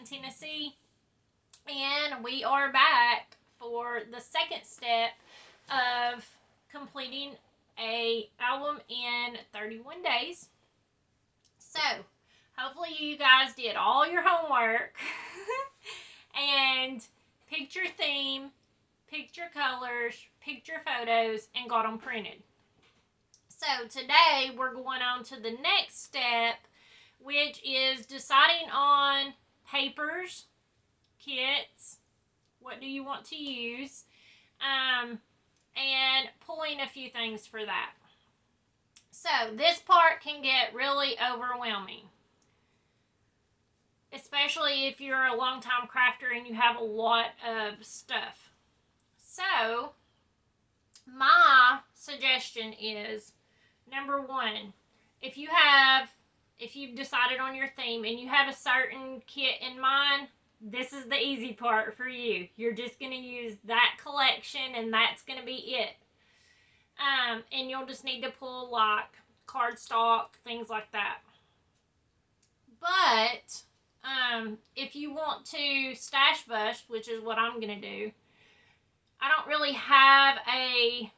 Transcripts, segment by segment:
Tennessee, and we are back for the second step of completing a album in 31 days. So, hopefully you guys did all your homework and picked your theme, picked your colors, picked your photos, and got them printed. So today we're going on to the next step, which is deciding on papers, kits, what do you want to use, and pulling a few things for that. So this part can get really overwhelming, especially if you're a long-time crafter and you have a lot of stuff. So my suggestion is, number one, if you've decided on your theme and you have a certain kit in mind, this is the easy part for you. You're just going to use that collection and that's going to be it. And you'll just need to pull like cardstock, things like that. But if you want to stash bust, which is what I'm going to do, I don't really have I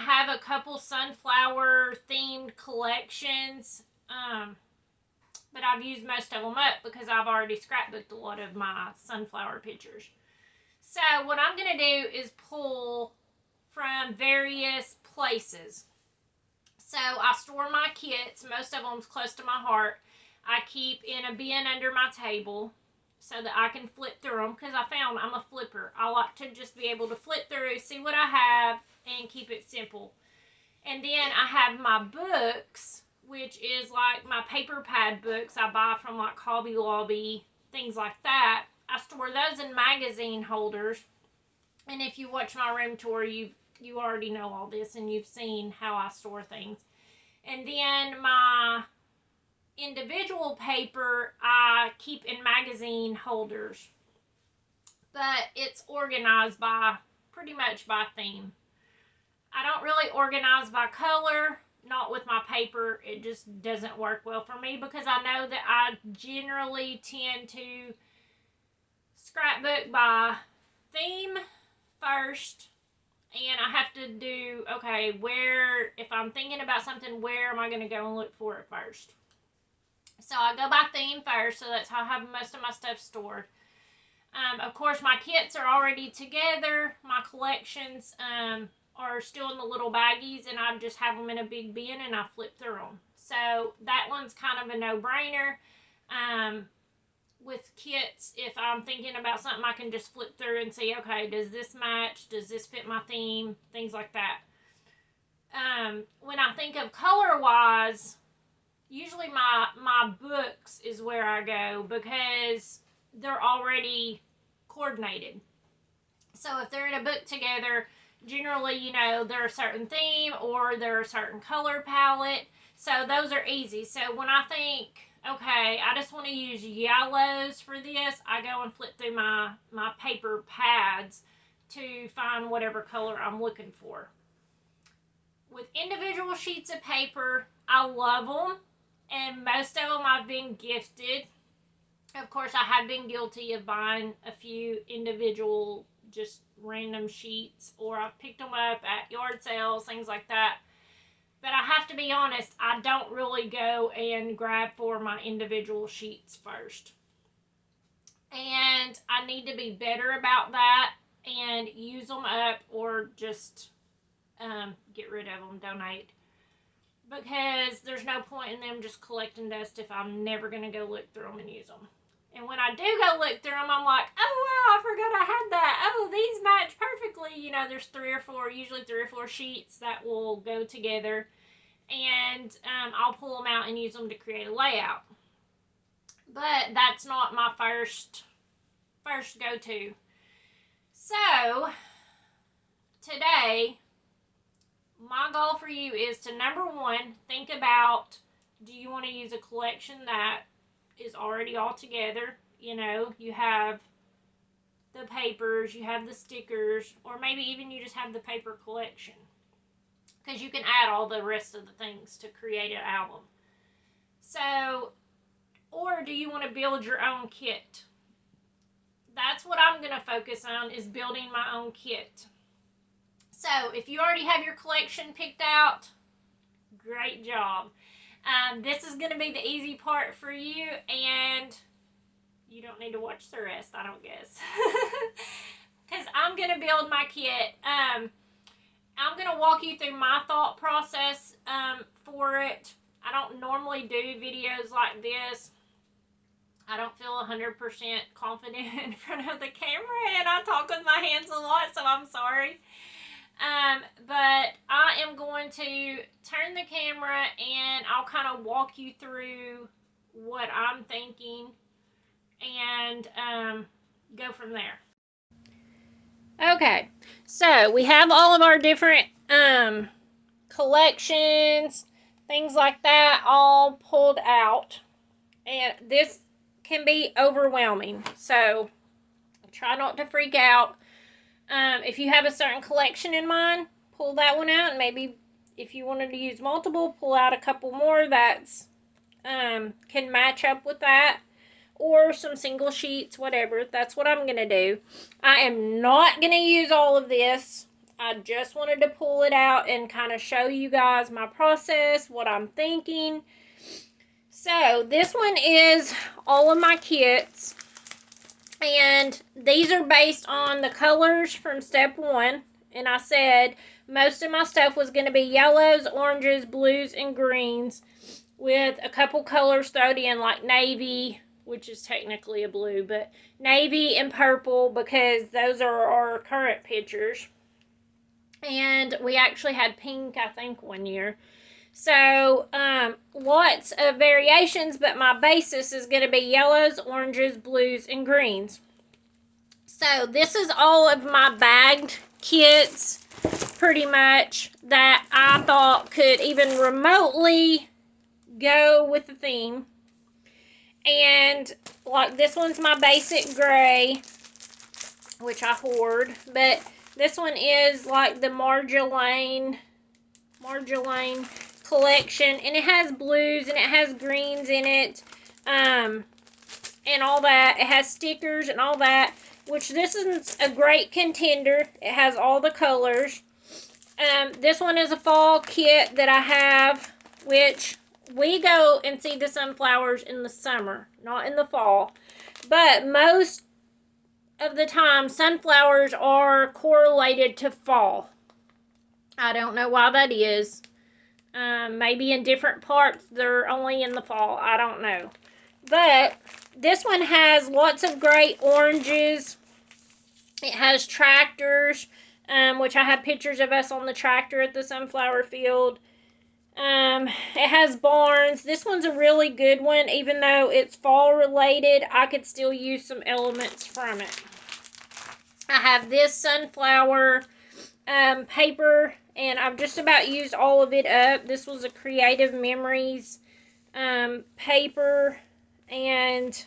have a couple sunflower themed collections, but I've used most of them up because I've already scrapbooked a lot of my sunflower pictures. So what I'm going to do is pull from various places. So I store my kits, most of them's close to my heart. I keep in a bin under my table so that I can flip through them, because I found I'm a flipper. I like to just be able to flip through, see what I have, and keep it simple. And then I have my books, which is like my paper pad books I buy from like Hobby Lobby, things like that. I store those in magazine holders. And if you watch my room tour, you already know all this and you've seen how I store things. And then my individual paper I keep in magazine holders, but it's organized by pretty much by theme. I don't really organize by color, not with my paper. It just doesn't work well for me because I know that I generally tend to scrapbook by theme first, and I have to do, okay, if I'm thinking about something, where am I going to go and look for it first? So I go by theme first, so that's how I have most of my stuff stored. Of course, my kits are already together. My collections are still in the little baggies, and I just have them in a big bin, and I flip through them. So that one's kind of a no-brainer. With kits, if I'm thinking about something, I can just flip through and see, okay, does this match? Does this fit my theme? Things like that. When I think of color-wise, usually my books is where I go because they're already coordinated. So if they're in a book together, generally, you know, they're a certain theme or they're a certain color palette. So those are easy. So when I think, okay, I just want to use yellows for this, I go and flip through my paper pads to find whatever color I'm looking for. With individual sheets of paper, I love them. And most of them I've been gifted. Of course, I have been guilty of buying a few individual, just random sheets, or I've picked them up at yard sales, things like that. But I have to be honest, I don't really go and grab for my individual sheets first. And I need to be better about that and use them up or just get rid of them, donate. Because there's no point in them just collecting dust if I'm never going to go look through them and use them. And when I do go look through them, I'm like, oh wow, I forgot I had that. Oh, these match perfectly. You know, there's usually three or four sheets that will go together. And I'll pull them out and use them to create a layout. But that's not my first go-to. So, today, my goal for you is to, number one, think about, do you want to use a collection that is already all together? You know, you have the papers, you have the stickers, or maybe even you just have the paper collection. Because you can add all the rest of the things to create an album. So, or do you want to build your own kit? that's what I'm going to focus on, is building my own kit. So if you already have your collection picked out, great job. This is going to be the easy part for you, and you don't need to watch the rest, I don't guess. Because I'm going to build my kit. I'm going to walk you through my thought process for it. I don't normally do videos like this. I don't feel 100% confident in front of the camera, and I talk with my hands a lot, so I'm sorry. But I am going to turn the camera and I'll kind of walk you through what I'm thinking and go from there. Okay, so we have all of our different collections, things like that, all pulled out. And this can be overwhelming, so try not to freak out. If you have a certain collection in mind, pull that one out, and maybe if you wanted to use multiple, pull out a couple more that's can match up with that, or some single sheets, whatever. That's what I'm going to do. I am not going to use all of this. I just wanted to pull it out and kind of show you guys my process, what I'm thinking. So this one is all of my kits, and these are based on the colors from step 1. And I said most of my stuff was going to be yellows, oranges, blues, and greens, with a couple colors thrown in, like navy, which is technically a blue, but navy and purple, because those are our current pictures. And we actually had pink, I think, one year. So, lots of variations, but my basis is going to be yellows, oranges, blues, and greens. So, this is all of my bagged kits, pretty much, that I thought could even remotely go with the theme. And, like, this one's my basic gray, which I hoard, but this one is, like, the Marjolaine collection, and it has blues and it has greens in it, and all that. It has stickers and all that, which this is a great contender. It has all the colors. This one is a fall kit that I have, which we go and see the sunflowers in the summer, not in the fall. But most of the time, sunflowers are correlated to fall. I don't know why that is. Maybe in different parts they're only in the fall. I don't know. But this one has lots of great oranges. It has tractors, which I have pictures of us on the tractor at the sunflower field. It has barns. This one's a really good one. Even though it's fall related, I could still use some elements from it. I have this sunflower paper, and I've just about used all of it up. This was a Creative Memories paper, and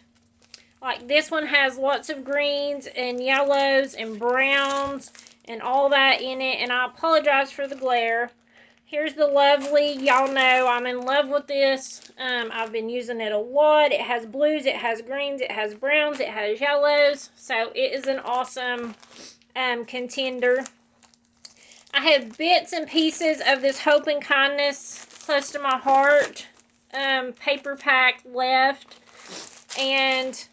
like this one has lots of greens and yellows and browns and all that in it, and I apologize for the glare. Here's the lovely, y'all know I'm in love with this. I've been using it a lot. It has blues, it has greens, it has browns, it has yellows, so it is an awesome contender. I have bits and pieces of this Hope and Kindness Close to My Heart paper pack left, and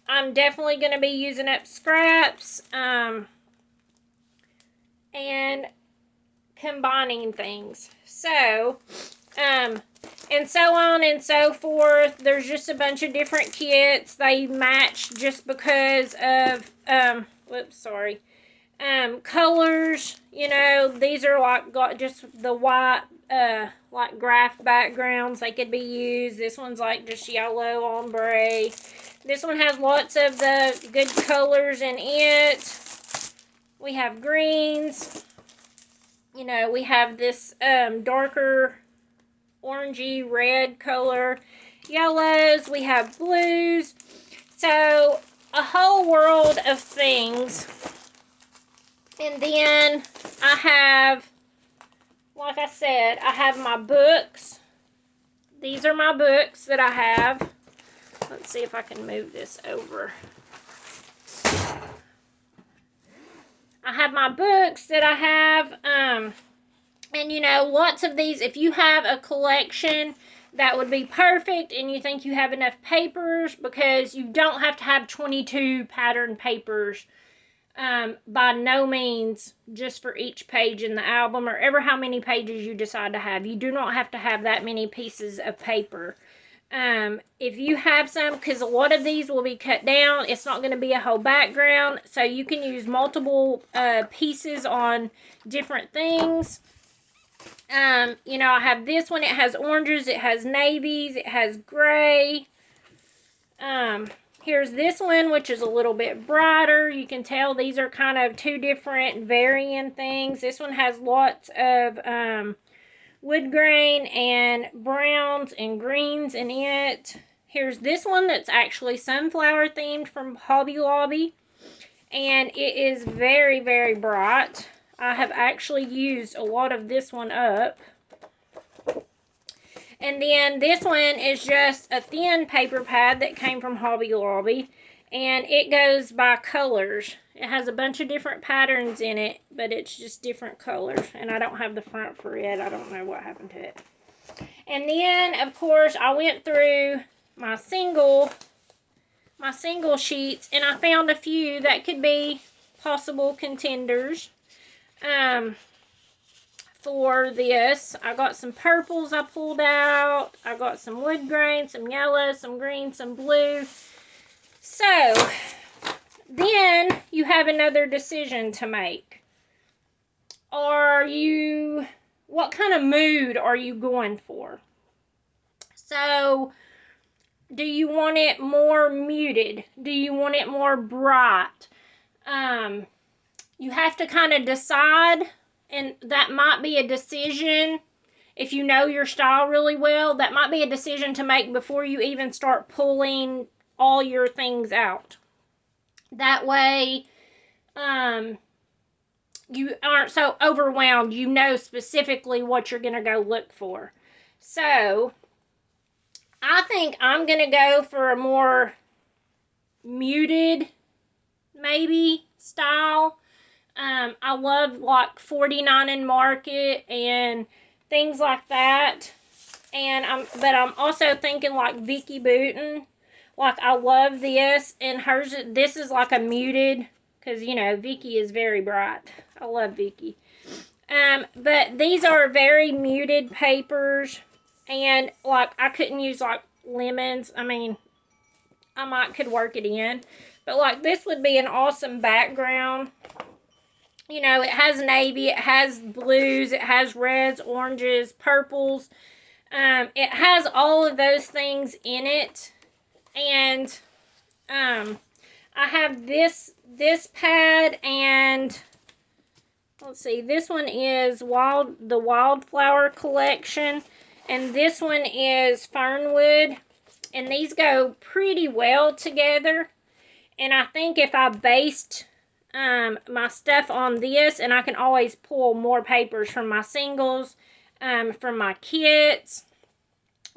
I'm definitely going to be using up scraps and combining things. So, and so on and so forth. There's just a bunch of different kits. They match just because of, colors. You know, these are like got just the white, like graph backgrounds. They could be used. This one's like just yellow ombre. This one has lots of the good colors in it. We have greens. You know, we have this darker orangey red color. Yellows. We have blues. So, a whole world of things. And then I have, like I said, I have my books. These are my books that I have. Let's see if I can move this over. I have my books that I have, and you know, lots of these, if you have a collection, that would be perfect, and you think you have enough papers, because you don't have to have 22 pattern papers, by no means, just for each page in the album, or ever how many pages you decide to have. You do not have to have that many pieces of paper. If you have some, because a lot of these will be cut down, it's not going to be a whole background, so you can use multiple pieces on different things. You know, I have this one, it has oranges, it has navies, it has gray. Here's this one, which is a little bit brighter. You can tell these are kind of two different varying things. This one has lots of wood grain and browns and greens in it. Here's this one that's actually sunflower themed from Hobby Lobby, and it is very, very bright. I have actually used a lot of this one up. And then this one is just a thin paper pad that came from Hobby Lobby, and it goes by colors. It has a bunch of different patterns in it, but it's just different colors. And I don't have the front for it. I don't know what happened to it. And then, of course, I went through my single sheets, and I found a few that could be possible contenders for this. I got some purples I pulled out. I got some wood grain, some yellow, some green, some blue. So then you have another decision to make. What kind of mood are you going for? So, do you want it more muted? Do you want it more bright? You have to kind of decide, and that might be a decision, if you know your style really well, that might be a decision to make before you even start pulling all your things out. That way, you aren't so overwhelmed. You know specifically what you're going to go look for. So, I think I'm going to go for a more muted, maybe, style. I love like 49 and Market and things like that. But I'm also thinking like Vicki Boutin. Like, I love this, and this is like a muted, because, you know, Vicki is very bright. I love Vicki. But these are very muted papers, and like, I couldn't use like lemons. I mean, I could work it in, but like, this would be an awesome background. You know, it has navy, it has blues, it has reds, oranges, purples. It has all of those things in it. And I have this pad, and let's see, this one is the Wildflower Collection, and this one is Fernwood, and these go pretty well together. And I think if I based my stuff on this, and I can always pull more papers from my singles, from my kits,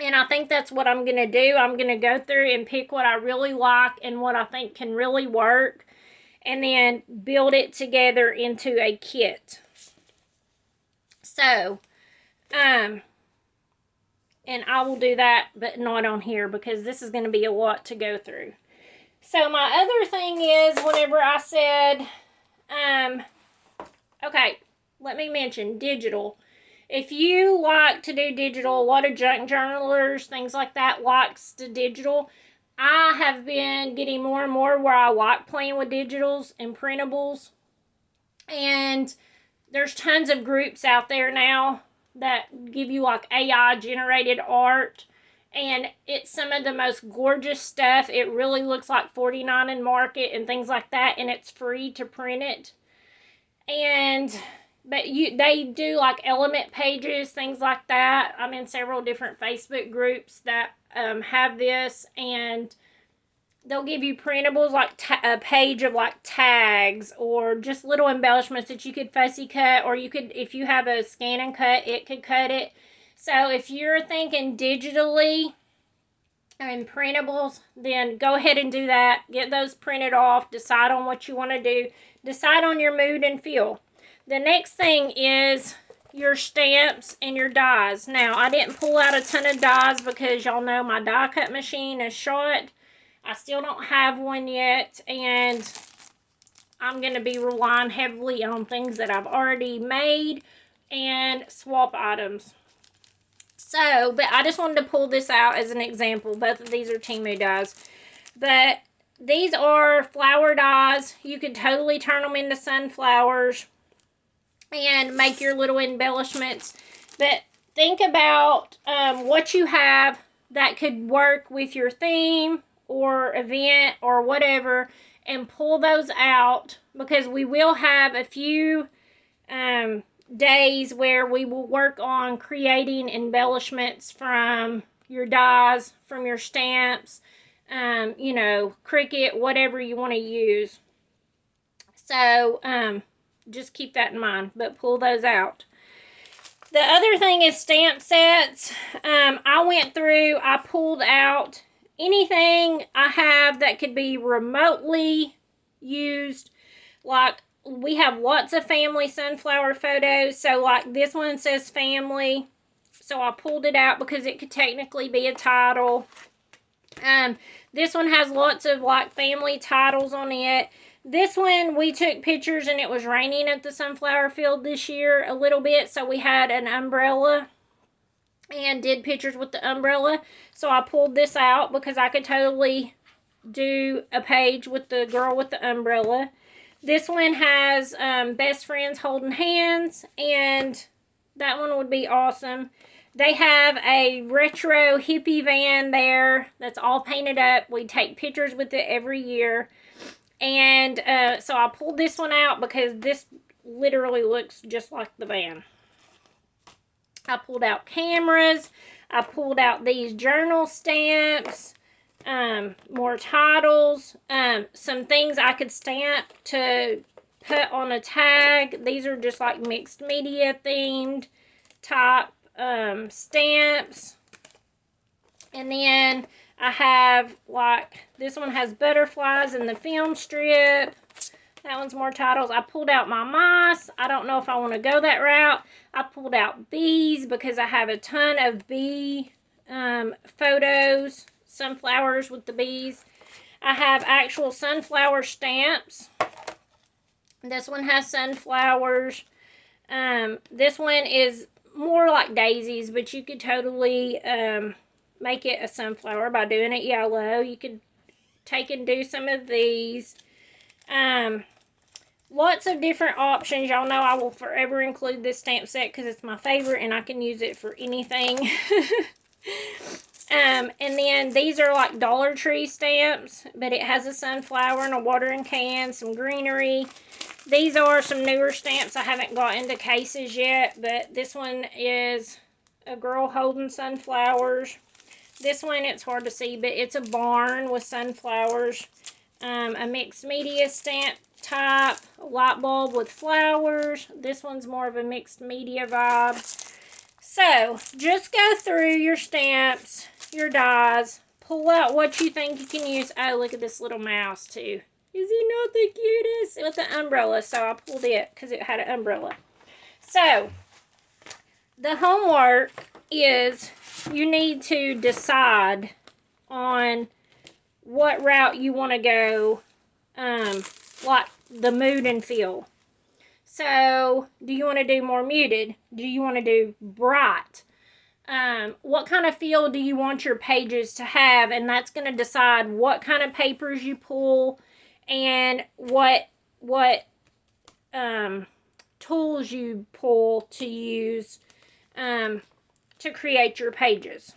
and I think that's what I'm going to do. I'm going to go through and pick what I really like and what I think can really work, and then build it together into a kit. So, and I will do that, but not on here, because this is going to be a lot to go through. So my other thing is, whenever I said, okay, let me mention digital. If you like to do digital, a lot of junk journalers, things like that, likes to digital. I have been getting more and more where I like playing with digitals and printables. And there's tons of groups out there now that give you like AI generated art. And it's some of the most gorgeous stuff. It really looks like 49 and Market and things like that. And it's free to print it. But they do like element pages, things like that. I'm in several different Facebook groups that have this. And they'll give you printables, like a page of like tags, or just little embellishments that you could fussy cut. Or you could, if you have a scan and cut, it could cut it. So if you're thinking digitally, and printables, then go ahead and do that. Get those printed off. Decide on what you want to do. Decide on your mood and feel. The next thing is your stamps and your dies. Now, I didn't pull out a ton of dies because y'all know my die cut machine is short. I still don't have one yet, and I'm going to be relying heavily on things that I've already made and swap items. So, but I just wanted to pull this out as an example. Both of these are Temu dies. But these are flower dies. You could totally turn them into sunflowers and make your little embellishments. But think about what you have that could work with your theme or event or whatever, and pull those out, because we will have a few days where we will work on creating embellishments from your dies, from your stamps, you know, Cricut, whatever you want to use. So just keep that in mind, but pull those out. The other thing is stamp sets. I went through, I pulled out anything I have that could be remotely used. Like, we have lots of family sunflower photos. So like this one says family. So I pulled it out because it could technically be a title. This one has lots of like family titles on it. This one, we took pictures and it was raining at the sunflower field this year a little bit. So we had an umbrella and did pictures with the umbrella. So I pulled this out because I could totally do a page with the girl with the umbrella. This one has best friends holding hands, and that one would be awesome. They have a retro hippie van there that's all painted up. We take pictures with it every year. And so I pulled this one out because this literally looks just like the van. I pulled out cameras. I pulled out these journal stamps. More titles. Some things I could stamp to put on a tag. These are just like mixed media themed type stamps. And then I have, like, this one has butterflies in the film strip. That one's more titles. I pulled out my mice. I don't know if I want to go that route. I pulled out bees because I have a ton of bee photos. Sunflowers with the bees. I have actual sunflower stamps. This one has sunflowers. This one is more like daisies, but you could totally make it a sunflower by doing it yellow. You could take and do some of these. Lots of different options. Y'all know I will forever include this stamp set because it's my favorite and I can use it for anything. And then these are like Dollar Tree stamps, but it has a sunflower and a watering can, some greenery. These are some newer stamps. I haven't got into cases yet, but this one is a girl holding sunflowers. This one, it's hard to see, but it's a barn with sunflowers. A mixed media stamp type, a light bulb with flowers. This one's more of a mixed media vibe. So, just go through your stamps, your dies, pull out what you think you can use. Oh, look at this little mouse, too. Is he not the cutest? With the umbrella, so I pulled it because it had an umbrella. So, the homework is you need to decide on what route you want to go, like the mood and feel. So, do you want to do more muted? Do you want to do bright? What kind of feel do you want your pages to have? And that's going to decide what kind of papers you pull and what tools you pull to use to create your pages.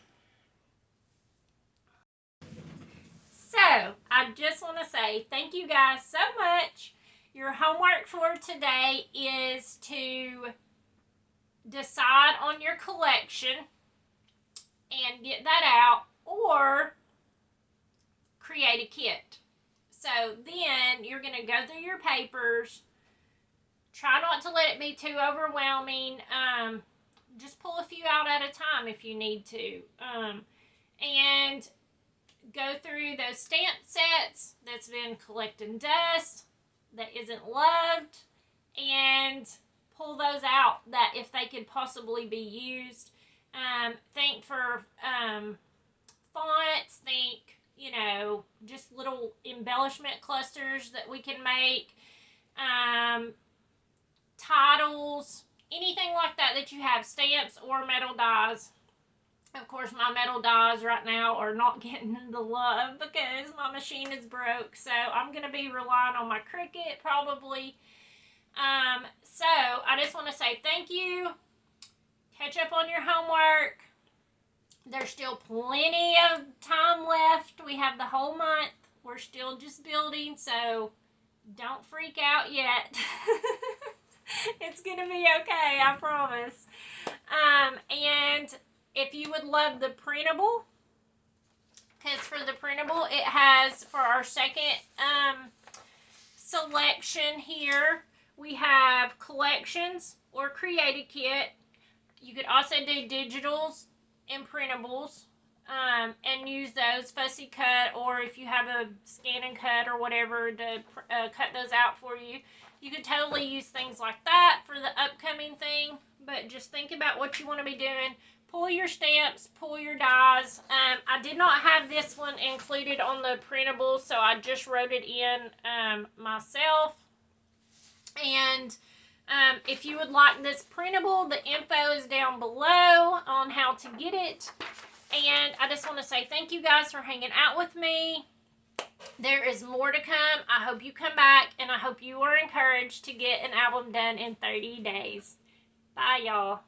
So, I just want to say thank you guys so much. Your homework for today is to decide on your collection and get that out, or create a kit. So then you're going to go through your papers. Try not to let it be too overwhelming. Just pull a few out at a time if you need to. And go through those stamp sets that's been collecting dust, that isn't loved, and pull those out that if they could possibly be used. Think for fonts, think, just little embellishment clusters that we can make, titles, anything like that that you have, stamps or metal dies. Of course, my metal dies right now are not getting the love because my machine is broke, so I'm going to be relying on my Cricut probably. So I just want to say thank you. Catch up on your homework. There's still plenty of time left. We have the whole month. We're still just building, so don't freak out yet. It's going to be okay, I promise. And if you would love the printable, because for the printable, it has, for our second selection here, we have collections or created kit. You could also do digitals and printables, and use those, fussy cut, or if you have a scan and cut or whatever to cut those out for you. You could totally use things like that for the upcoming thing, but just think about what you want to be doing. Pull your stamps, pull your dies. I did not have this one included on the printable, so I just wrote it in myself. And if you would like this printable, the info is down below on how to get it. And I just want to say thank you guys for hanging out with me. There is more to come. I hope you come back, and I hope you are encouraged to get an album done in 30 days. Bye, y'all.